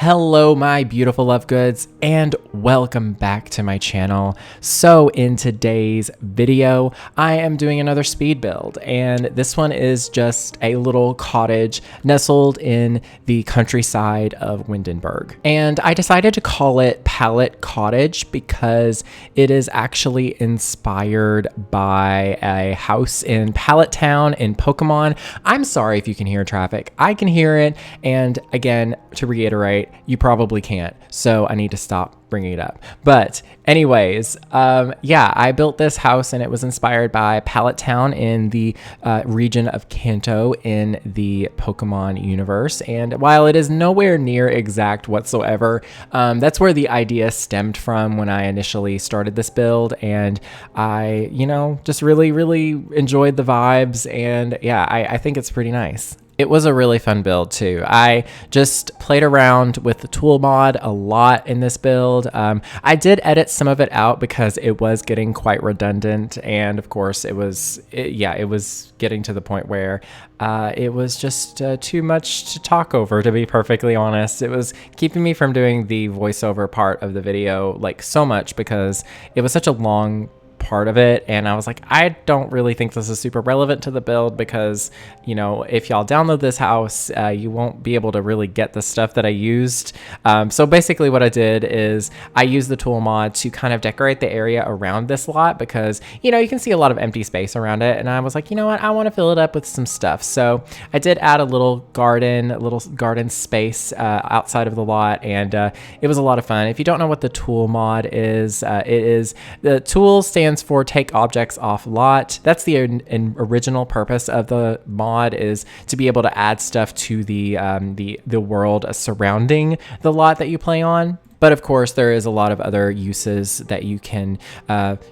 Hello my beautiful love goods and welcome back to my channel. So in today's video I am doing another speed build, and this one is just a little cottage nestled in the countryside of Windenburg, and I decided to call it Pallet Cottage because it is actually inspired by a house in Pallet Town in Pokemon. I'm sorry if you can hear traffic. I can hear it, and again, to reiterate, you probably can't, so I need to stop bringing it up. But anyways, yeah, I built this house and it was inspired by Pallet Town in the region of Kanto in the Pokemon universe. And while it is nowhere near exact whatsoever, that's where the idea stemmed from when I initially started this build. And I, just really enjoyed the vibes. And yeah, I think it's pretty nice. It was a really fun build too. I just played around with the tool mod a lot in this build. I did edit some of it out because it was getting quite redundant, and of course it was getting to the point where it was just too much to talk over, to be perfectly honest. It was keeping me from doing the voiceover part of the video like so much because it was such a long part of it, and I was like, I don't really think this is super relevant to the build because, if y'all download this house, you won't be able to really get the stuff that I used. So basically what I did is I used the tool mod to kind of decorate the area around this lot because, you can see a lot of empty space around it, and I was like, you know what, I want to fill it up with some stuff. So I did add a little garden space outside of the lot, and it was a lot of fun. If you don't know what the tool mod is, the tool stands for take objects off lot. That's the original purpose of the mod, is to be able to add stuff to the world surrounding the lot that you play on. But of course, there is a lot of other uses that you can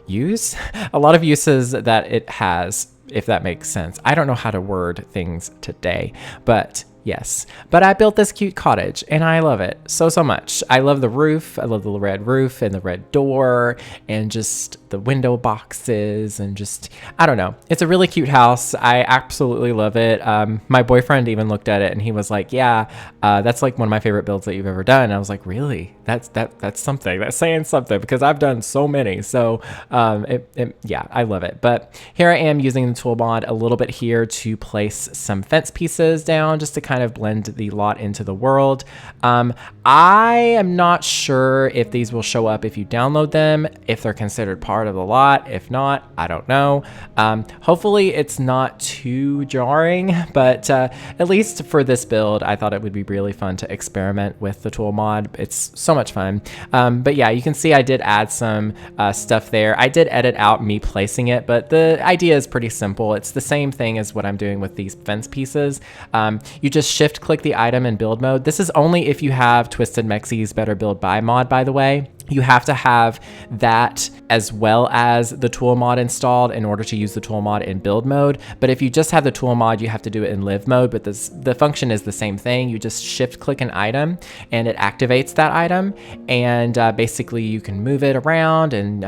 use. A lot of uses that it has, if that makes sense. I don't know how to word things today, but yes. But I built this cute cottage and I love it so much. I love the roof. I love the red roof and the red door and just the window boxes and just, I don't know. It's a really cute house. I absolutely love it. My boyfriend even looked at it and he was like, yeah, that's like one of my favorite builds that you've ever done. And I was like, really? That's something. That's saying something because I've done so many. So yeah, I love it. But here I am using the tool mod a little bit here to place some fence pieces down just to kind of blend the lot into the world. I am not sure if these will show up if you download them, if they're considered part of the lot. If not, I don't know. Hopefully it's not too jarring, but at least for this build, I thought it would be really fun to experiment with the tool mod. It's so much fun. But yeah, you can see I did add some stuff there. I did edit out me placing it, but the idea is pretty simple. It's the same thing as what I'm doing with these fence pieces. You just shift click the item in build mode. This is only if you have Twisted Mexie's Better Build By mod, by the way. You have to have that as well as the tool mod installed in order to use the tool mod in build mode. But if you just have the tool mod, you have to do it in live mode, but the function is the same thing. You just shift click an item and it activates that item, and basically you can move it around. And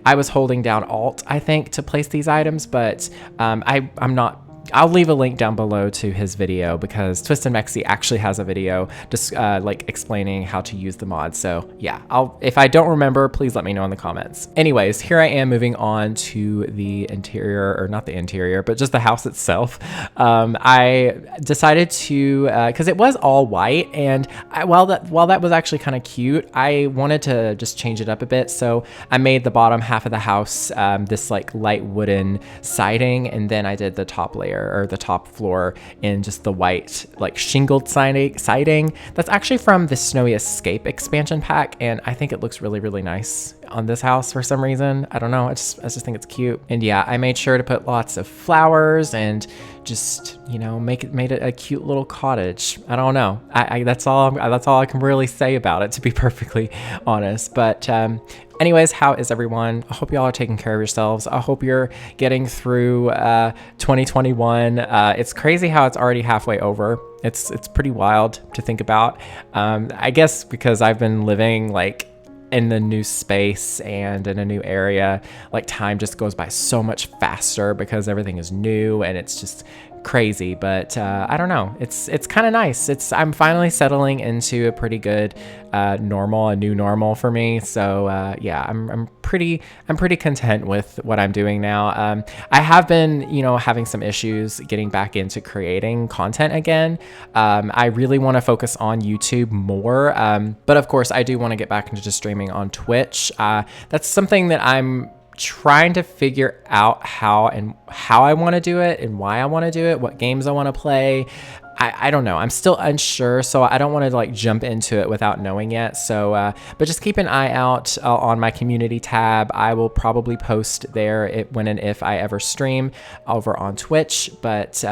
I was holding down Alt, I think, to place these items, but I'm not. I'll leave a link down below to his video because Twisted Mexie actually has a video just like explaining how to use the mod. So yeah, if I don't remember, please let me know in the comments. Anyways, here I am moving on to the interior, or not the interior, but just the house itself. I decided to, because it was all white, and while that was actually kind of cute, I wanted to just change it up a bit. So I made the bottom half of the house this like light wooden siding, and then I did the top layer, or the top floor, in just the white like shingled siding. That's actually from the Snowy Escape expansion pack, and I think it looks really nice on this house for some reason. I don't know, I just think it's cute. And yeah, I made sure to put lots of flowers and just, made it a cute little cottage. I don't know. That's all I can really say about it, to be perfectly honest. But anyways, how is everyone? I hope y'all are taking care of yourselves. I hope you're getting through 2021. It's crazy how it's already halfway over. It's pretty wild to think about. I guess because I've been living like in the new space and in a new area, like time just goes by so much faster because everything is new, and it's just crazy, but I don't know. It's kind of nice. I'm finally settling into a pretty good a new normal for me. So yeah, I'm pretty content with what I'm doing now. I have been, having some issues getting back into creating content again. I really want to focus on YouTube more, but of course I do want to get back into just streaming on Twitch. That's something that I'm trying to figure out how I want to do it and why I want to do it, what games I want to play. I don't know. I'm still unsure, so I don't want to like jump into it without knowing yet. So, but just keep an eye out on my community tab. I will probably post there when and if I ever stream over on Twitch. But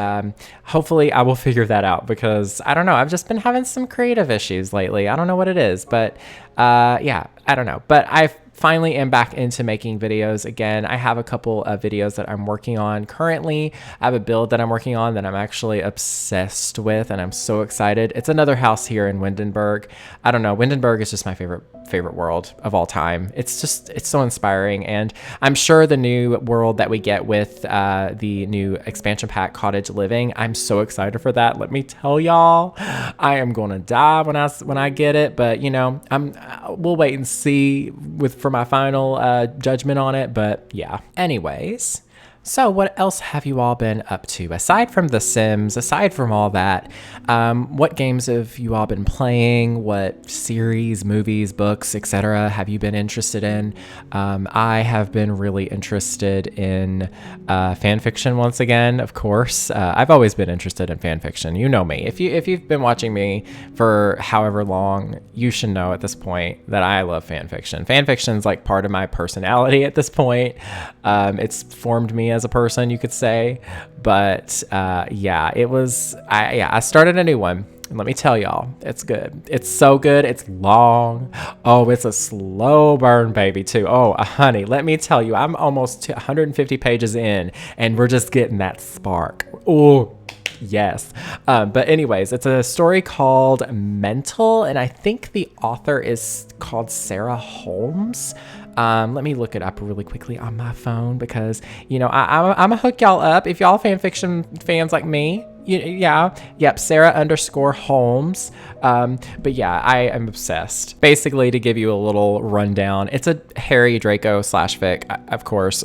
hopefully I will figure that out, because I don't know. I've just been having some creative issues lately. I don't know what it is, but yeah, I don't know. But I finally am back into making videos again. I have a couple of videos that I'm working on currently. I have a build that I'm working on that I'm actually obsessed with, and I'm so excited. It's another house here in Windenburg. I don't know, Windenburg is just my favorite world of all time. It's so inspiring, and I'm sure the new world that we get with the new expansion pack Cottage Living, I'm so excited for that. Let me tell y'all, I am gonna die when I get it, but we'll wait and see for my final judgment on it. But yeah, anyways, so what else have you all been up to aside from The Sims, aside from all that? What games have you all been playing? What series, movies, books, etc. have you been interested in? I have been really interested in fan fiction once again, of course. I've always been interested in fan fiction. You know me. If you've been watching me for however long, you should know at this point that I love fan fiction. Fan fiction's like part of my personality at this point. It's formed me as a person, you could say. But yeah, I started a new one, and let me tell y'all, it's good. It's so good. It's long. Oh, it's a slow burn, baby, too. Oh, honey, let me tell you, I'm almost 150 pages in, and we're just getting that spark. Oh, yes. But anyways, it's a story called Mental, and I think the author is called Sarah Holmes. Let me look it up really quickly on my phone, because I'm gonna hook y'all up if y'all fan fiction fans like me. Yep, Sarah_Holmes. But yeah, I am obsessed. Basically, to give you a little rundown, it's a Harry Draco / fic, of course.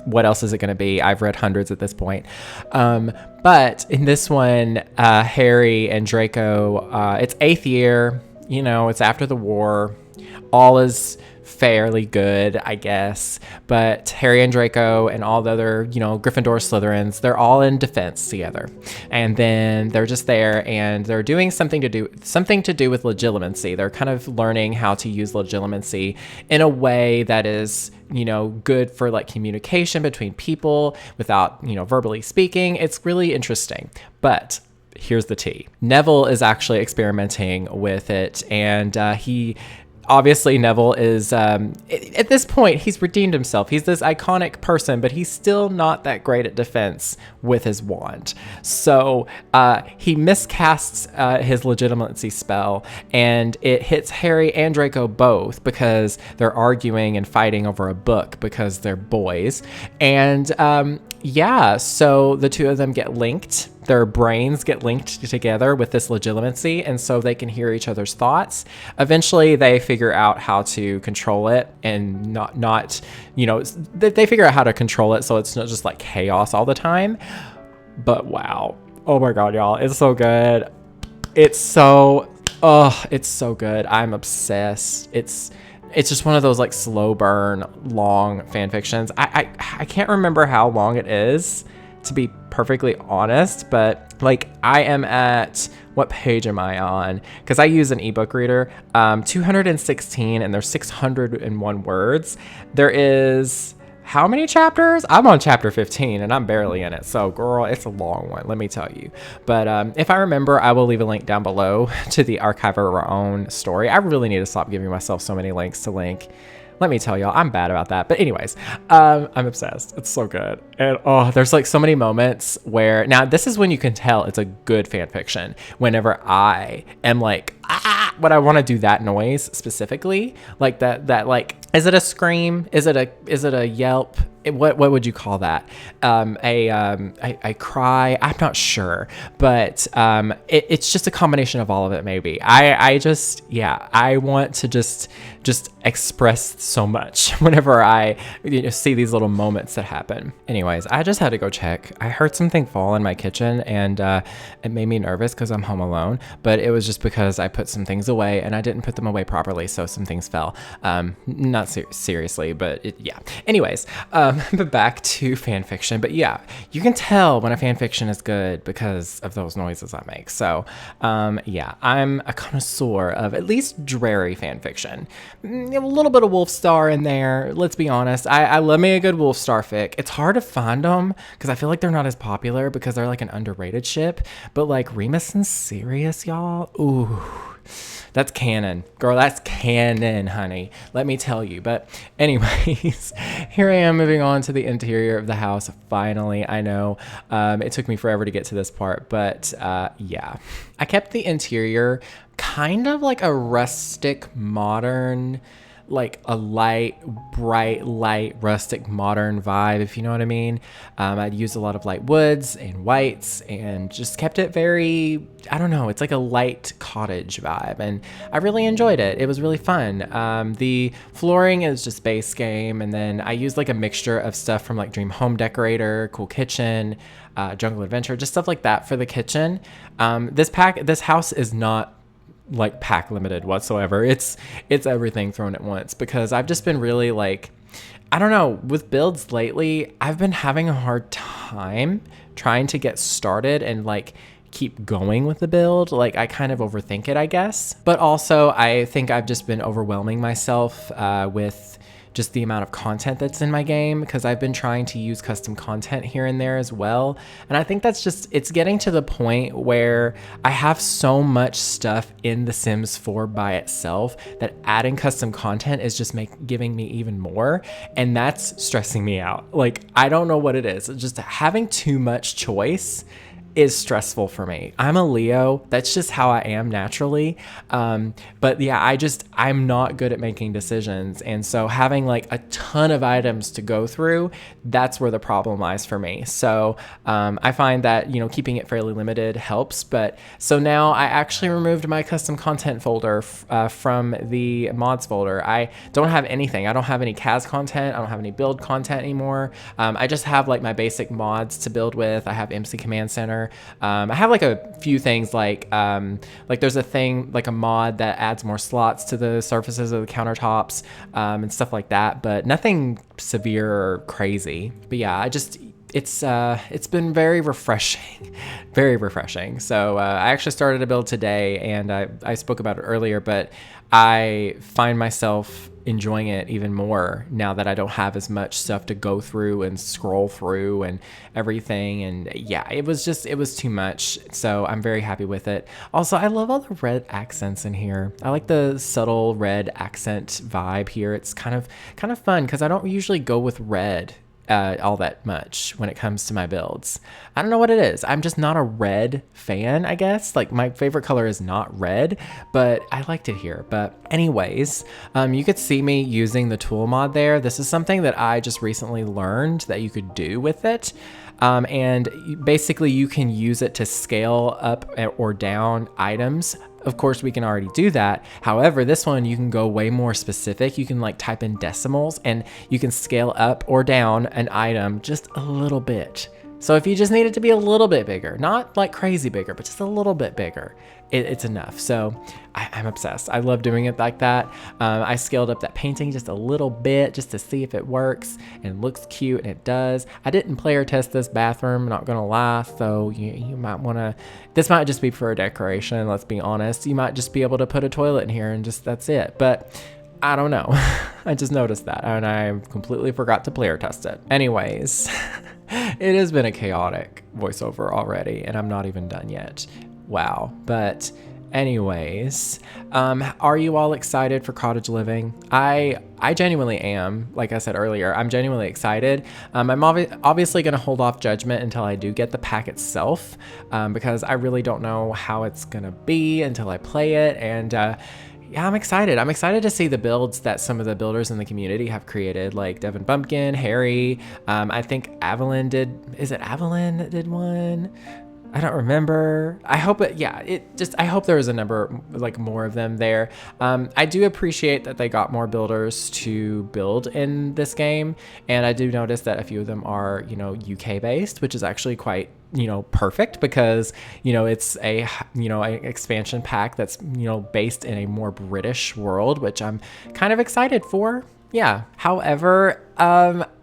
What else is it going to be? I've read hundreds at this point. But in this one, Harry and Draco, it's 8th year, it's after the war. All is fairly good, I guess, but Harry and Draco and all the other, Gryffindor, Slytherins, they're all in defense together, and then they're just there, and they're doing something to do with legitimacy. They're kind of learning how to use legitimacy in a way that is, good for like communication between people without, verbally speaking. It's really interesting, but here's the tea. Neville is actually experimenting with it, and obviously, Neville is, at this point, he's redeemed himself. He's this iconic person, but he's still not that great at defense with his wand. So he miscasts his legitimacy spell, and it hits Harry and Draco both, because they're arguing and fighting over a book because they're boys. And yeah, so the two of them get linked. Their brains get linked together with this legitimacy, and so they can hear each other's thoughts. Eventually, they figure out how to control it, and they figure out how to control it so it's not just like chaos all the time. But wow, oh my god, y'all, it's so good. It's so good. I'm obsessed. It's just one of those like slow burn, long fan fictions. I can't remember how long it is, to be perfectly honest, but like I am at, what page am I on? Because I use an ebook reader, 216, and there's 601 words. There is how many chapters? I'm on chapter 15, and I'm barely in it. So girl, it's a long one, let me tell you. But if I remember, I will leave a link down below to the archive of our own story. I really need to stop giving myself so many links to link. Let me tell y'all, I'm bad about that. But anyways, I'm obsessed. It's so good. And there's like so many moments where, now this is when you can tell it's a good fan fiction. Whenever I am like, but I want to do that noise specifically, like that like, is it a scream? Is it a yelp? what would you call that? I cry. I'm not sure, but it's just a combination of all of it. Maybe I just I want to just express so much whenever I see these little moments that happen. Anyways, I just had to go check. I heard something fall in my kitchen, and it made me nervous because I'm home alone. But it was just because I put some things away and I didn't put them away properly, so some things fell. Not seriously, but yeah. Anyways, but back to fan fiction. But yeah, you can tell when a fan fiction is good because of those noises I make. So yeah, I'm a connoisseur of at least dreary fan fiction. A little bit of Wolfstar in there. Let's be honest. I love me a good Wolfstar fic. It's hard to find them because I feel like they're not as popular because they're like an underrated ship. But like Remus and Sirius, y'all. Ooh. That's canon. Girl, that's canon, honey. Let me tell you. But anyways, here I am moving on to the interior of the house. Finally, I know it took me forever to get to this part, but yeah. I kept the interior kind of like a rustic, modern, like a bright, light, rustic, modern vibe, if you know what I mean. I'd used a lot of light woods and whites and just kept it very, I don't know, it's like a light cottage vibe, and I really enjoyed it. It was really fun. The flooring is just base game, and then I used like a mixture of stuff from like Dream Home Decorator, Cool Kitchen, Jungle Adventure, just stuff like that for the kitchen. This house is not like pack limited whatsoever. It's everything thrown at once because I've just been really like, I don't know, with builds lately, I've been having a hard time trying to get started and like keep going with the build. Like I kind of overthink it, I guess. But also I think I've just been overwhelming myself with just the amount of content that's in my game, because I've been trying to use custom content here and there as well. And I think that's just, it's getting to the point where I have so much stuff in The Sims 4 by itself that adding custom content is just giving me even more. And that's stressing me out. Like, I don't know what it is. Just having too much choice is stressful for me. I'm a Leo. That's just how I am naturally. But yeah, I'm not good at making decisions. And so having like a ton of items to go through, that's where the problem lies for me. So I find that, keeping it fairly limited helps. But so now I actually removed my custom content folder from the mods folder. I don't have anything. I don't have any CAS content. I don't have any build content anymore. I just have like my basic mods to build with. I have MC Command Center. I have like a few things like there's a thing, like a mod that adds more slots to the surfaces of the countertops and stuff like that, but nothing severe or crazy. But yeah, it's been very refreshing, very refreshing. So I actually started a build today, and I spoke about it earlier, but I find myself enjoying it even more now that I don't have as much stuff to go through and scroll through and everything. And yeah, it was too much. So I'm very happy with it. Also, I love all the red accents in here. I like the subtle red accent vibe here. It's kind of fun because I don't usually go with red all that much when it comes to my builds. I don't know what it is. I'm just not a red fan, I guess. Like, my favorite color is not red, but I liked it here. But anyways, you could see me using the tool mod there. This is something that I just recently learned that you could do with it. And basically you can use it to scale up or down items. Of course, we can already do that. However, this one, you can go way more specific. You can like type in decimals and you can scale up or down an item just a little bit. So if you just need it to be a little bit bigger, not like crazy bigger, but just a little bit bigger, it's enough. So I'm obsessed. I love doing it like that. I scaled up that painting just a little bit just to see if it works and looks cute, and it does. I didn't player test this bathroom, not gonna lie, so you might wanna, this might just be for a decoration, let's be honest. You might just be able to put a toilet in here and just, that's it. But I don't know. I just noticed that and I completely forgot to player test it. Anyways, it has been a chaotic voiceover already, and I'm not even done yet. Wow. But anyways, are you all excited for cottage living? I genuinely am. Like I said earlier, I'm genuinely excited. I'm obviously going to hold off judgment until I do get the pack itself, because I really don't know how it's going to be until I play it. And yeah, I'm excited. I'm excited to see the builds that some of the builders in the community have created, like Devin Bumpkin, Harry. I think Evelyn did. Is it Evelyn that did one? I don't remember. I hope it, yeah, I hope there was a number, like more of them there. I do appreciate that they got more builders to build in this game. And I do notice that a few of them are, you know, UK based, which is actually quite, you know, perfect because, you know, it's a, you know, an expansion pack that's, you know, based in a more British world, which I'm kind of excited for. Yeah. However,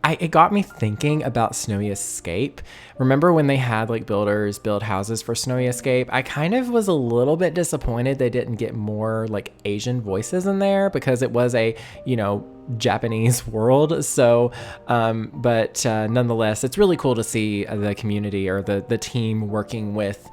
it got me thinking about Snowy Escape. Remember when they had like builders build houses for Snowy Escape? I kind of was a little bit disappointed they didn't get more like Asian voices in there because it was a, you know, Japanese world. So, but nonetheless, it's really cool to see the community or the team working with,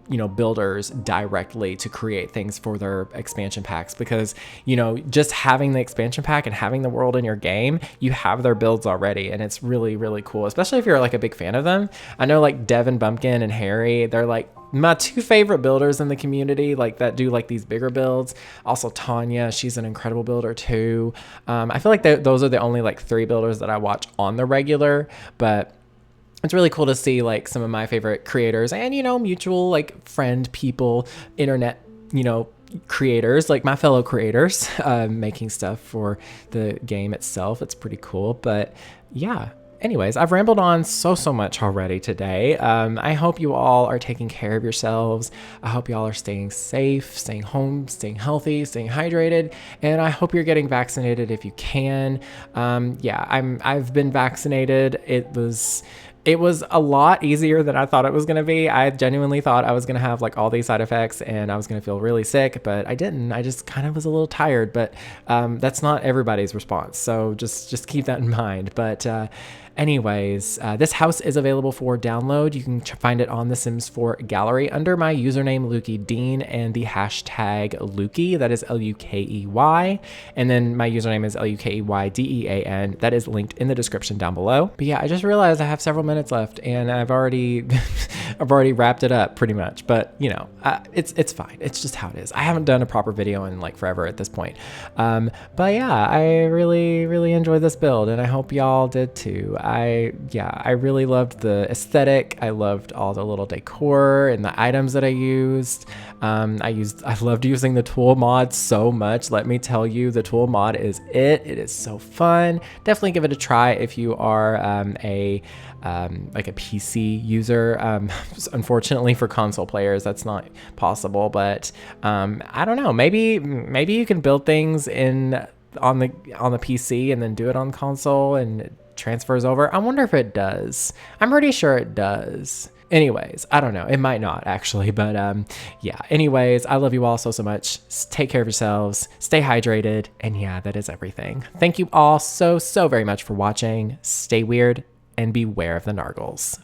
you know, builders directly to create things for their expansion packs, because, you know, just having the expansion pack and having the world in your game, you have their builds already, and it's really, really cool, especially if you're like a big fan of them. I know like Devin Bumpkin and Harry, they're like my two favorite builders in the community, like that do like these bigger builds. Also Tanya, she's an incredible builder too. I feel like those are the only like 3 builders that I watch on the regular, but it's really cool to see like some of my favorite creators and, you know, mutual like friend people, internet, you know, creators, like my fellow creators, making stuff for the game itself. It's pretty cool. But yeah, anyways, I've rambled on so much already today. I hope you all are taking care of yourselves. I hope you all are staying safe, staying home, staying healthy, staying hydrated, and I hope you're getting vaccinated if you can. Yeah, I've been vaccinated. It was a lot easier than I thought it was going to be. I genuinely thought I was going to have like all these side effects and I was going to feel really sick, but I didn't. I just kind of was a little tired, but that's not everybody's response. So just keep that in mind. But anyways, this house is available for download. You can find it on the Sims 4 gallery under my username lukeydean and the hashtag Lukey. That is Lukey. And then my username is Lukeydean. That is linked in the description down below. But yeah, I just realized I have several minutes left and I've already wrapped it up pretty much. But you know, it's fine. It's just how it is. I haven't done a proper video in like forever at this point. But yeah, I really enjoyed this build and I hope y'all did too. I really loved the aesthetic. I loved all the little decor and the items that I used. I loved using the tool mod so much. Let me tell you, the tool mod is it. It is so fun. Definitely give it a try if you are like a PC user. Unfortunately for console players, that's not possible, but I don't know. Maybe you can build things on the PC and then do it on console and it transfers over. I wonder if it does. I'm pretty sure it does. Anyways, I don't know. It might not actually, but yeah. Anyways, I love you all so much. Take care of yourselves. Stay hydrated. And yeah, that is everything. Thank you all so very much for watching. Stay weird and beware of the nargles.